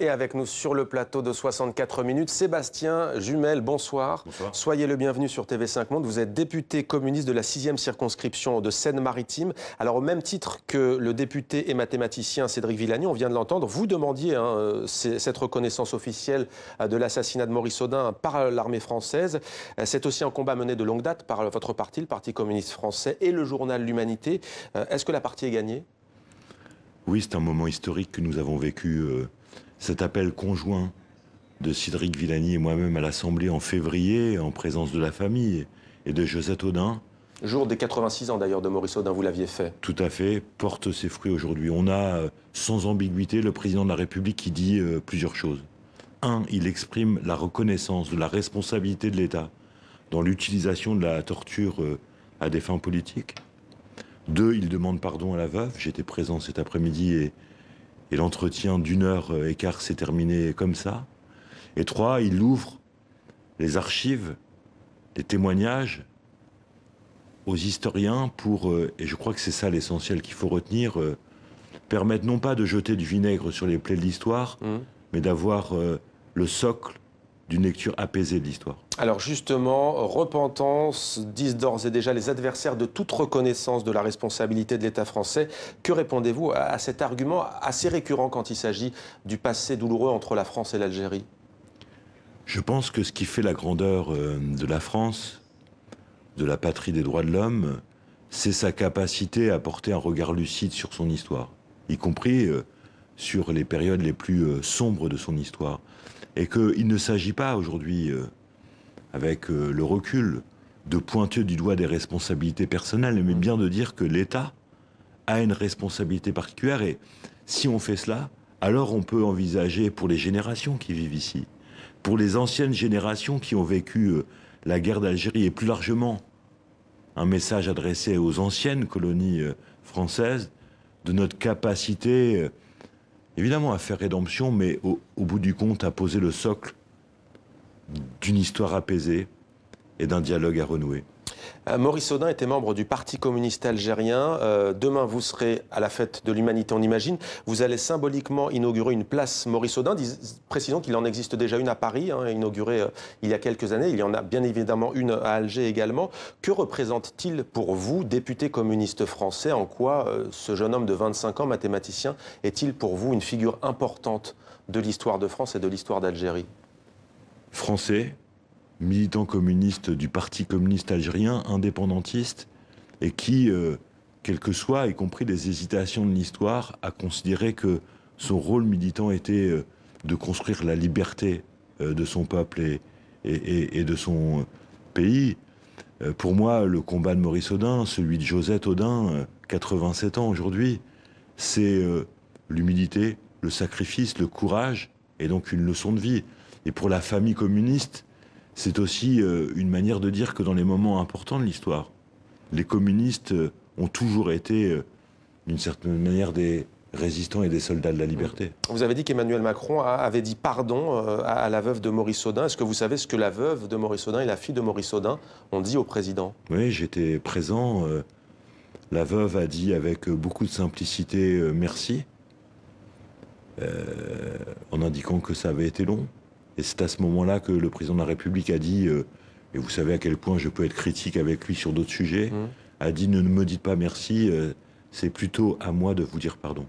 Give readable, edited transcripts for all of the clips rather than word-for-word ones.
Et avec nous sur le plateau de 64 minutes, Sébastien Jumel, bonsoir. Bonsoir. Soyez le bienvenu sur TV5 Monde. Vous êtes député communiste de la 6e circonscription de Seine-Maritime. Alors au même titre que le député et mathématicien Cédric Villani, on vient de l'entendre, vous demandiez cette reconnaissance officielle de l'assassinat de Maurice Audin par l'armée française. C'est aussi un combat mené de longue date par votre parti, le Parti communiste français, et le journal L'Humanité. Est-ce que la partie est gagnée ? Oui, c'est un moment historique que nous avons vécu. Cet appel conjoint de Cédric Villani et moi-même à l'Assemblée en février, en présence de la famille et de Josette Audin. Jour des 86 ans d'ailleurs de Maurice Audin, vous l'aviez fait. Tout à fait, porte ses fruits aujourd'hui. On a, sans ambiguïté, le président de la République qui dit plusieurs choses. Un, il exprime la reconnaissance de la responsabilité de l'État dans l'utilisation de la torture à des fins politiques. Deux, il demande pardon à la veuve. J'étais présent cet après-midi et l'entretien d'1 heure et quart s'est terminé comme ça. Et trois, il ouvre les archives, les témoignages aux historiens pour, et je crois que c'est ça l'essentiel qu'il faut retenir, permettre non pas de jeter du vinaigre sur les plaies de l'histoire, mais d'avoir le socle d'une lecture apaisée de l'histoire. Alors justement, repentance, disent d'ores et déjà les adversaires de toute reconnaissance de la responsabilité de l'État français. Que répondez-vous à cet argument assez récurrent quand il s'agit du passé douloureux entre la France et l'Algérie? Je pense que ce qui fait la grandeur de la France, de la patrie des droits de l'homme, c'est sa capacité à porter un regard lucide sur son histoire, y compris sur les périodes les plus sombres de son histoire. Et qu'il ne s'agit pas aujourd'hui, avec le recul, de pointer du doigt des responsabilités personnelles, mais bien de dire que l'État a une responsabilité particulière. Et si on fait cela, alors on peut envisager pour les générations qui vivent ici, pour les anciennes générations qui ont vécu la guerre d'Algérie et plus largement un message adressé aux anciennes colonies françaises, de notre capacité évidemment à faire rédemption, mais au bout du compte à poser le socle d'une histoire apaisée et d'un dialogue à renouer. Maurice Audin était membre du Parti communiste algérien. Demain, vous serez à la fête de l'Humanité, on imagine. Vous allez symboliquement inaugurer une place Maurice Audin. Précisons qu'il en existe déjà une à Paris, inaugurée il y a quelques années. Il y en a bien évidemment une à Alger également. Que représente-t-il pour vous, député communiste français? En quoi ce jeune homme de 25 ans, mathématicien, est-il pour vous une figure importante de l'histoire de France et de l'histoire d'Algérie? Français, militant communiste du Parti communiste algérien, indépendantiste, et qui, quel que soit, y compris les hésitations de l'histoire, a considéré que son rôle militant était de construire la liberté de son peuple et de son pays. Pour moi, le combat de Maurice Audin, celui de Josette Audin, 87 ans aujourd'hui, c'est l'humilité, le sacrifice, le courage, et donc une leçon de vie. Et pour la famille communiste, c'est aussi une manière de dire que dans les moments importants de l'histoire, les communistes ont toujours été, d'une certaine manière, des résistants et des soldats de la liberté. Vous avez dit qu'Emmanuel Macron avait dit pardon à la veuve de Maurice Audin. Est-ce que vous savez ce que la veuve de Maurice Audin et la fille de Maurice Audin ont dit au président? Oui, j'étais présent. La veuve a dit avec beaucoup de simplicité merci, en indiquant que ça avait été long. Et c'est à ce moment-là que le président de la République a dit, et vous savez à quel point je peux être critique avec lui sur d'autres sujets, a dit ne me dites pas merci, c'est plutôt à moi de vous dire pardon.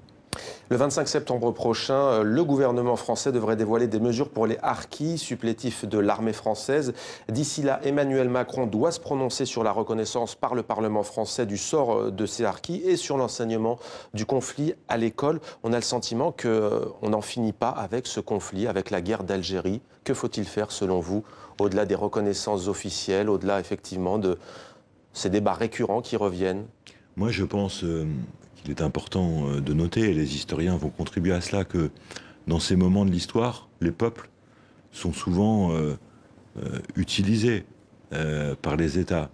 Le 25 septembre prochain, le gouvernement français devrait dévoiler des mesures pour les harkis, supplétifs de l'armée française. D'ici là, Emmanuel Macron doit se prononcer sur la reconnaissance par le Parlement français du sort de ces harkis et sur l'enseignement du conflit à l'école. On a le sentiment qu'on n'en finit pas avec ce conflit, avec la guerre d'Algérie. Que faut-il faire selon vous, au-delà des reconnaissances officielles, au-delà effectivement de ces débats récurrents qui reviennent? Moi, je pense qu'il est important de noter, et les historiens vont contribuer à cela, que dans ces moments de l'histoire, les peuples sont souvent utilisés par les États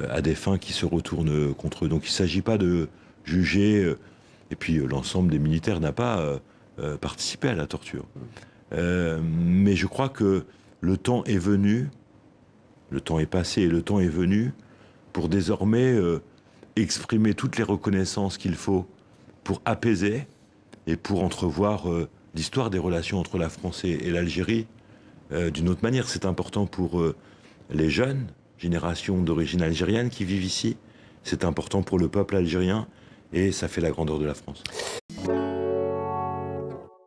à des fins qui se retournent contre eux. Donc il ne s'agit pas de juger, et puis l'ensemble des militaires n'a pas participé à la torture. Mais je crois que le temps est venu, le temps est passé et le temps est venu pour désormais exprimer toutes les reconnaissances qu'il faut pour apaiser et pour entrevoir l'histoire des relations entre la France et l'Algérie d'une autre manière. C'est important pour les jeunes générations d'origine algérienne qui vivent ici. C'est important pour le peuple algérien et ça fait la grandeur de la France.